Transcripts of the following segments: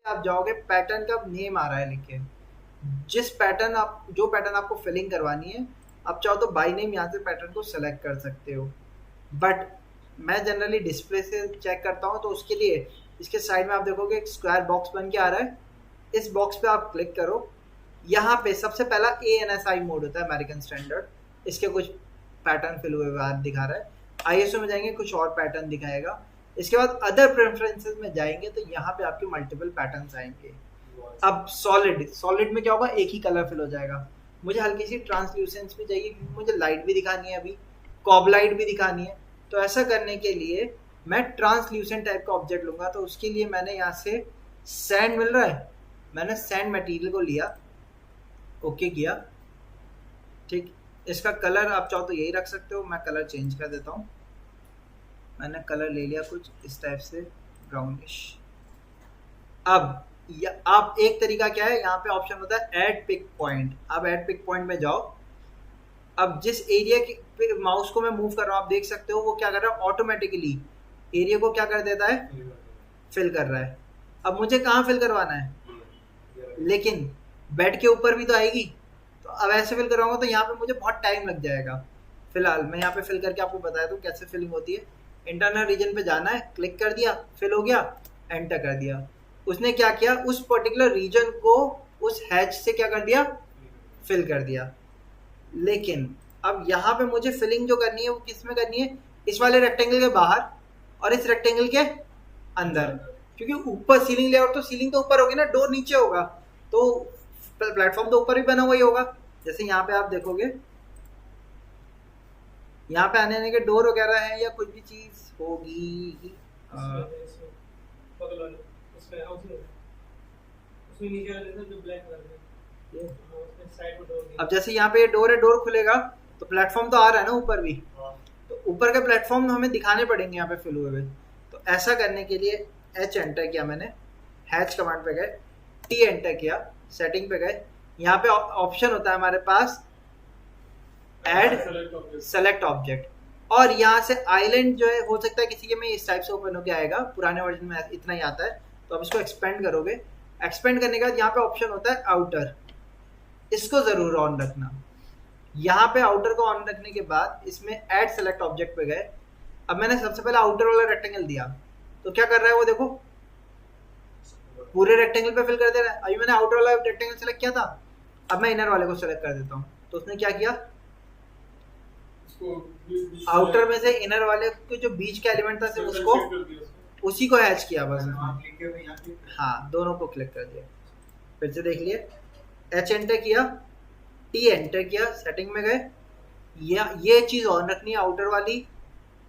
आप जाओगे, पैटर्न का नेम आ रहा है लिखे, जो पैटर्न आपको फिलिंग करवानी है, आप चाहो तो बाई नेम यहाँ से पैटर्न को सेलेक्ट कर सकते हो। बट मैं जनरली डिस्प्ले से चेक करता हूँ, तो उसके लिए इसके साइड में आप देखोगे एक स्क्वायर बॉक्स बन के आ रहा है। इस बॉक्स पे आप क्लिक करो। यहाँ पे सबसे पहला ANSI मोड होता है, अमेरिकन स्टैंडर्ड। इसके कुछ पैटर्न फिल हुए बाद दिखा रहा है। ISO में जाएंगे, कुछ और पैटर्न दिखाएगा। इसके बाद अदर प्रेफरेंसेस में जाएंगे तो यहाँ पे आपके मल्टीपल पैटर्न्स आएंगे। अब सॉलिड में क्या होगा, एक ही कलर फिल हो जाएगा। मुझे हल्की सी ट्रांसल्यूसेंस भी चाहिए, क्योंकि मुझे लाइट भी दिखानी है, अभी कॉब लाइट भी दिखानी है। तो ऐसा करने के लिए मैं ट्रांसल्यूसेंट टाइप का ऑब्जेक्ट लूंगा। तो उसके लिए मैंने यहाँ से सैंड मिल रहा है, मैंने सैंड मटेरियल को लिया, ओके किया, ठीक। इसका कलर आप चाहो तो यही रख सकते हो, मैं कलर चेंज कर देता हूँ। मैंने कलर ले लिया कुछ इस टाइप से, ब्राउनिश। अब आप एक तरीका क्या है, यहाँ पे ऑप्शन होता है ऐड पिक पॉइंट। आप ऐड पिक पॉइंट में जाओ। अब जिस एरिया पे माउस को मैं मूव कर रहा हूँ, आप देख सकते हो वो क्या कर रहा है, ऑटोमेटिकली एरिया को क्या कर देता है, फिल कर रहा है। अब मुझे कहाँ फिल करवाना है, लेकिन बेड के ऊपर भी तो आएगी। तो अब ऐसे फिल करवाऊंगा तो यहाँ पे मुझे बहुत टाइम लग जाएगा। फिलहाल मैं यहाँ पे फिल करके आपको बताया दूँ कैसे फिलिंग होती है। इंटरनल रीजन पे जाना है, क्लिक कर दिया, फिल हो गया, एंटर कर दिया। उसने क्या किया, उस पर्टिकुलर रीजन को उस हैच से क्या कर दिया, फिल कर दिया। लेकिन अब यहाँ पे मुझे फिलिंग जो करनी है वो किस में करनी है, इस वाले रेक्टेंगल के बाहर और इस रेक्टेंगल के अंदर। क्योंकि ऊपर सीलिंग लेआउट, तो सीलिंग तो ऊपर होगी ना, डोर नीचे होगा, तो प्लेटफॉर्म तो ऊपर भी बना हुआ ही होगा। जैसे यहाँ पे आप देखोगे, यहाँ पे आने के डोर वगैरह है या कुछ भी चीज होगी। अब जैसे यहाँ पे ये डोर है, डोर खुलेगा तो प्लेटफॉर्म तो आ रहा है ना ऊपर भी, तो ऊपर के प्लेटफॉर्म हमें दिखाने पड़ेंगे यहाँ पे फिल हुए हुए। तो ऐसा करने के लिए H एंटर किया मैंने, हैच कमांड पे गए, T एंटर किया, सेटिंग पे गए। यहाँ पे ऑप्शन होता है हमारे पास ऐड सेलेक्ट ऑब्जेक्ट, और यहाँ से आइलैंड जो है, हो सकता है किसी के में इस टाइप से ओपन होकर आएगा, पुराने वर्जन में इतना ही आता है। तो आप इसको एक्सपेंड करोगे, एक्सपेंड करने के बाद यहाँ पे ऑप्शन होता है आउटर, इसको जरूर ऑन रखना। यहाँ पे आउटर को ऑन रखने के बाद इसमें ऐड सेलेक्ट ऑब्जेक्ट पे गए। अब मैंने सबसे पहले आउटर वाला रेक्टेंगल दिया, तो क्या कर रहा है वो देखो, पूरे रेक्टेंगल पे फिल कर दे रहा है। अभी मैंने आउटर वाला रेक्टेंगल सेलेक्ट किया था, अब मैं इनर वाले को सेलेक्ट कर देता हूँ। तो उसने क्या किया, आउटर में से इनर वाले के जो बीच का एलिमेंट था सिर्फ उसको, उसी को हैच किया बस। हाँ, दोनों को क्लिक कर दिया। फिर से देख लिए, H एंटर किया, T एंटर किया, सेटिंग में गए, ये चीज ऑन रखनी है आउटर वाली।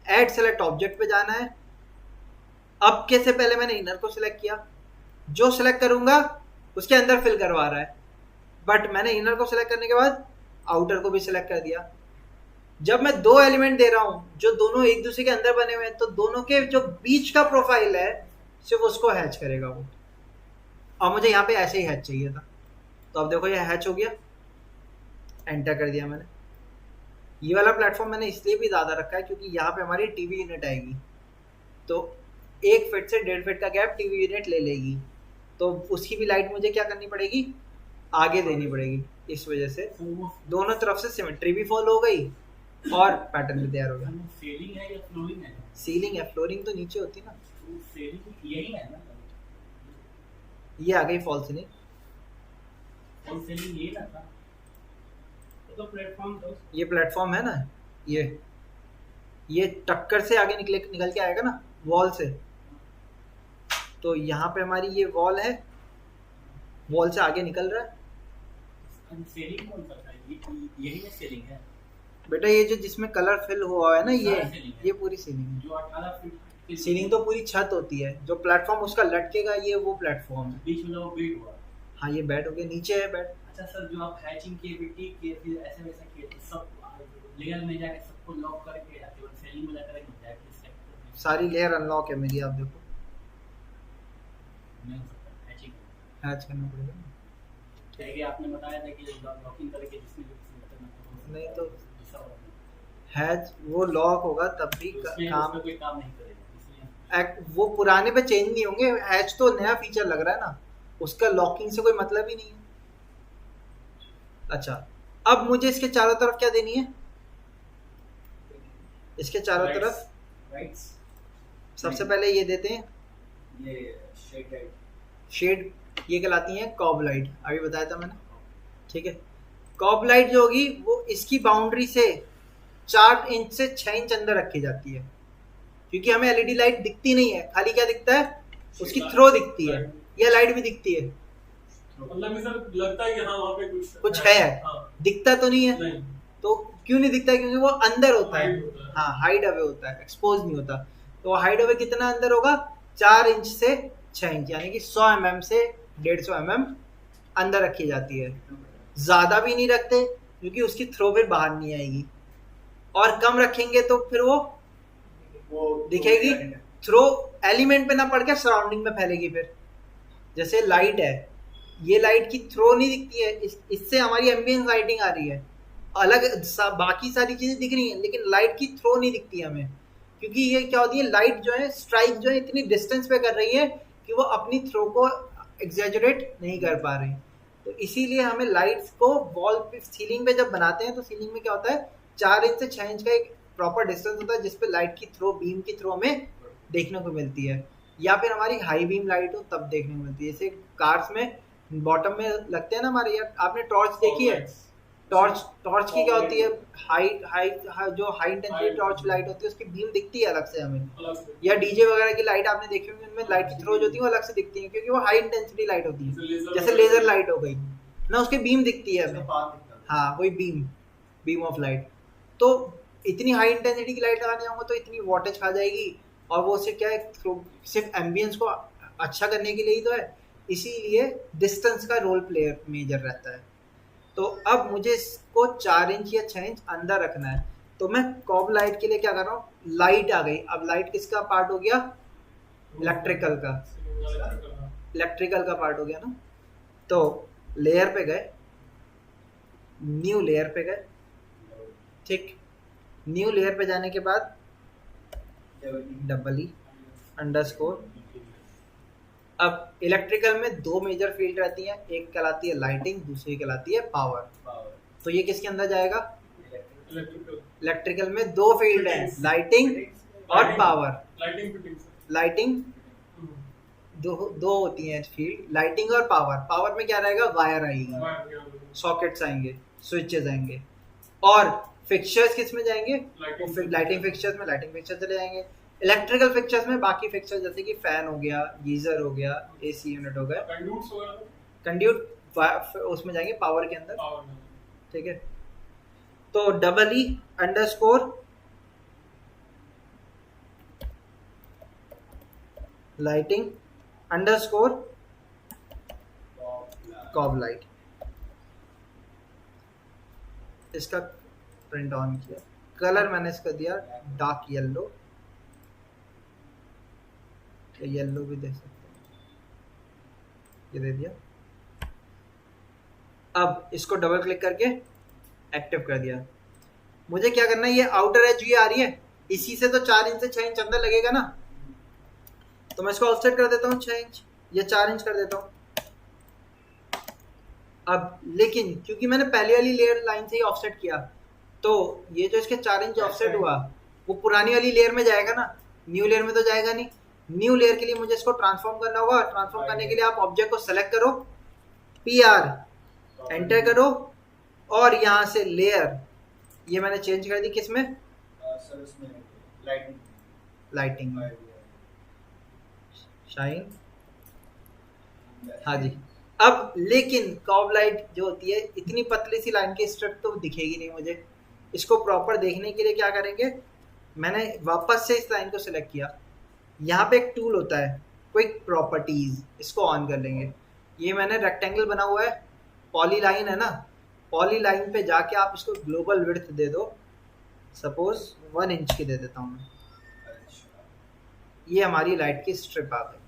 ऐड सेलेक्ट ऑब्जेक्ट पे जाना है। अब कैसे, पहले मैंने इनर को सिलेक्ट किया, जो सिलेक्ट करूंगा उसके अंदर फिल करवा रहा है, बट मैंने इनर को सिलेक्ट करने के बाद आउटर को भी सिलेक्ट कर दिया। जब मैं दो एलिमेंट दे रहा हूं जो दोनों एक दूसरे के अंदर बने हुए हैं, तो दोनों के जो बीच का प्रोफाइल है सिर्फ उसको हैच करेगा वो। और मुझे यहाँ पे ऐसे ही हैच चाहिए था, तो अब देखो ये हैच हो गया, एंटर कर दिया मैंने। ये वाला प्लेटफॉर्म मैंने इसलिए भी ज़्यादा रखा है क्योंकि यहाँ पे हमारी टीवी यूनिट आएगी, तो 1 फीट से 1.5 फीट का गैप टीवी यूनिट ले लेगी, तो उसकी भी लाइट मुझे क्या करनी पड़ेगी, आगे देनी पड़ेगी। इस वजह से दोनों तरफ से सिमेट्री भी फॉलो हो गई और पैटर्न भी तैयार हो गया। सीलिंग है या फ्लोरिंग है? सीलिंग है, फ्लोरिंग तो नीचे होती ना। सीलिंग यही है ना, ये आ गई फॉल सीलिंग। फॉल सीलिंग ये ना था, तो प्लेटफॉर्म था, ये प्लेटफॉर्म है ना, ये टक्कर से आगे निकल के आएगा ना वॉल से। तो यहाँ पे हमारी ये वॉल है, वॉल से आगे निकल रहा है। सीलिंग कौन सा था? यही में सीलिंग है बेटा, ये जो जिसमें कलर फिल हुआ है ना, ये पूरी सीलिंग है। जो 18 फीट सीलिंग तो पूरी छत होती है, जो प्लेटफॉर्म उसका लटकेगा ये वो प्लेटफॉर्म है। बीच में वो बेड हुआ। हाँ, ये बेड हो गया, नीचे है बेड। अच्छा सर, जो आप हैचिंग किए, बिल्टी किए, फिर ऐसे वैसा किए, तो सब लेयर में जाके सबको लॉक करके केवल सेलिंग में जाकर होता है? सारी लेयर अनलॉक है मेरी, आप देखो। हैच करना पड़ेगा। ठीक है, आपने बताया था कि लॉकिंग करके जिसमें नहीं तो हैच वो लॉक होगा तब भी काम, कोई काम नहीं करेगा, इसलिए वो पुराने पे चेंज नहीं होंगे। हैच तो नया फीचर लग रहा है ना, उसका लॉकिंग से कोई मतलब ही नहीं है। अच्छा, अब मुझे इसके चारों तरफ क्या देनी है? इसके चारों तरफ राइट्स सबसे पहले ये देते हैं ये शेड शेड, ये कहलाती है कॉब लाइट, अभी बताया था मैंने। ठीक है, कॉब लाइट जो होगी वो इसकी बाउंड्री से 4 इंच से 6 इंच अंदर रखी जाती है, क्योंकि हमें एलईडी लाइट दिखती नहीं है, खाली क्या दिखता है? उसकी थ्रो दिखती है, या लाइट भी दिखती है, मतलब सर लगता है कि हाँ वहाँ पे कुछ है, हाँ। दिखता तो नहीं है। नहीं। तो क्यों नहीं दिखता है? क्योंकि वो अंदर होता है, हाइड होता है। हाँ हाइड अवे होता है, एक्सपोज नहीं होता। तो हाइड अवे कितना अंदर होगा? 4 इंच से 6 इंच, यानी कि 100 mm से 150 mm अंदर रखी जाती है। ज्यादा भी नहीं रखते क्योंकि उसकी थ्रो फिर बाहर नहीं आएगी, और कम रखेंगे तो फिर वो दिखेगी, थ्रो एलिमेंट पे ना पड़ के सराउंडिंग में फैलेगी। फिर जैसे लाइट है, ये लाइट की थ्रो नहीं दिखती है, इससे हमारी एम्बियंस लाइटिंग आ रही है, अलग बाकी सारी चीजें दिख रही हैं, लेकिन लाइट की थ्रो नहीं दिखती हमें, क्योंकि ये क्या होती है, लाइट जो है स्ट्राइक जो है इतनी डिस्टेंस पे कर रही है कि वो अपनी थ्रो को एग्जैजरेट नहीं कर पा रही। तो इसीलिए हमें लाइट्स को वॉल पे, सीलिंग पे जब बनाते हैं तो सीलिंग में क्या होता है, 4 इंच से 6 इंच का एक प्रॉपर डिस्टेंस होता है जिसपे लाइट की थ्रो, बीम की थ्रो में देखने को मिलती है, या फिर हमारी हाई बीम लाइट हो तब देखने को मिलती है। जैसे कार्स में बॉटम में लगते हैं ना हमारे, यार आपने टॉर्च देखी है? टॉर्च की क्या होती है, हाई हाई जो हाई इंटेंसिटी टॉर्च लाइट होती है उसकी बीम दिखती है अलग से हमें। या डीजे वगैरह की लाइट आपने देखी होगी, उनमें लाइट की थ्रो जो होती है वो अलग से दिखती है, क्योंकि वो हाई इंटेंसिटी लाइट होती है। जैसे लेजर लाइट हो गई ना, उसकी बीम दिखती है हमें, हाँ वही बीम ऑफ लाइट। तो इतनी हाई इंटेंसिटी की लाइट लगाने जाऊंगा तो इतनी वोल्टेज खा जाएगी, और वो सिर्फ क्या है, सिर्फ एम्बियंस को अच्छा करने के लिए ही तो है, इसीलिए डिस्टेंस का रोल प्लेयर मेजर रहता है। तो अब मुझे इसको 4 इंच या 6 इंच अंदर रखना है, तो मैं कॉब लाइट के लिए क्या कर रहा हूँ, लाइट आ गई। अब लाइट किसका पार्ट हो गया? इलेक्ट्रिकल का पार्ट हो गया ना। तो लेयर पे गए, न्यू लेयर पे गए, ठीक, न्यू लेयर पे जाने के बाद $E_, अब इलेक्ट्रिकल में 2 मेजर फील्ड रहती हैं, एक कहलाती है लाइटिंग, दूसरी कहलाती है पावर। तो ये किसके अंदर जाएगा? इलेक्ट्रिकल में 2 फील्ड हैं, लाइटिंग और पावर। लाइटिंग दो होती हैं फील्ड, लाइटिंग और पावर। पावर में क्या रहेगा? वायर आएगी, सॉकेट्स आएंगे, स्विचेस आएंगे, और फिक्चर्स किस में जाएंगे? लाइटिंग फिक्चर्स में, लाइटिंग फिक्चर चले जाएंगे। इलेक्ट्रिकल फिक्चर्स में बाकी फिक्चर जैसे कि फैन हो गया, गीजर हो गया, एसी यूनिट हो गया, कंड्यूट उसमें जाएंगे पावर के अंदर, ठीक है। तो E_, लाइटिंग _ कॉब लाइट, इसका प्रिंट ऑन किया, कलर मैंने इसका दिया डार्क येलो, येलो भी दे सकते हैं, ये दे दिया। अब इसको डबल क्लिक करके एक्टिव कर दिया। मुझे क्या करना है, ये आउटर एज ये आ रही है, इसी से तो 4 इंच से 6 इंच अंदर लगेगा ना, तो मैं इसको ऑफसेट कर देता हूँ 6 इंच या 4 इंच कर देता हूँ। अब लेकिन क्योंकि मैंने पहले वाली लेयर लाइन से ही ऑफसेट किया, तो ये जो इसके 4 इंच ऑफसेट हुआ वो पुरानी वाली लेयर में जाएगा ना, न्यू लेयर में तो जाएगा नहीं। न्यू लेयर के लिए मुझे इसको ट्रांसफॉर्म करना होगा। ट्रांसफॉर्म करने के लिए आप ऑब्जेक्ट को सेलेक्ट करो, PR एंटर करो, और यहाँ से लेयर ये मैंने चेंज कर दी किसमें, लाइटिंग शाइन, हाँ जी। अब लेकिन कॉब लाइट जो होती है इतनी पतली सी लाइन की स्ट्रिप तो दिखेगी नहीं मुझे। इसको प्रॉपर देखने के लिए क्या करेंगे, मैंने वापस से इस लाइन को सिलेक्ट किया, यहाँ पे एक टूल होता है क्विक प्रॉपर्टीज, इसको ऑन कर लेंगे। ये मैंने रेक्टेंगल बना हुआ है, पॉलीलाइन है ना, पॉलीलाइन पे जाके आप इसको ग्लोबल विड्थ दे दो, सपोज 1 इंच की दे देता हूँ मैं। ये हमारी लाइट की स्ट्रिप आ गई,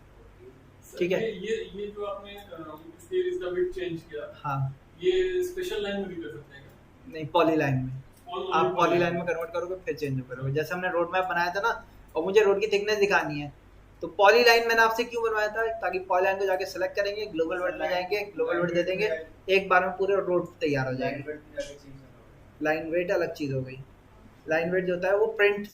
ठीक है। ये जो आपने इसका विड्थ चेंज किया, हाँ, ये स्पेशल लाइन में भी कर सकते हैं? नहीं, पॉलीलाइन में। आप पॉलीलाइन में कन्वर्ट करोगे फिर चेंज करोगे। जैसे हमने रोड मैप बनाया था ना, और मुझे रोड की थिकनेस दिखानी है, तो पॉली लाइन मैंने आपसे क्यों बनवाया था, ताकि पॉली लाइन को जाके सेलेक्ट करेंगे, ग्लोबल वर्ड में जाएंगे, ग्लोबल वर्ड दे देंगे, एक बार में पूरे रोड तैयार हो जाएंगे। लाइन वेट अलग चीज हो गई। लाइन वेट जो होता है वो प्रिंट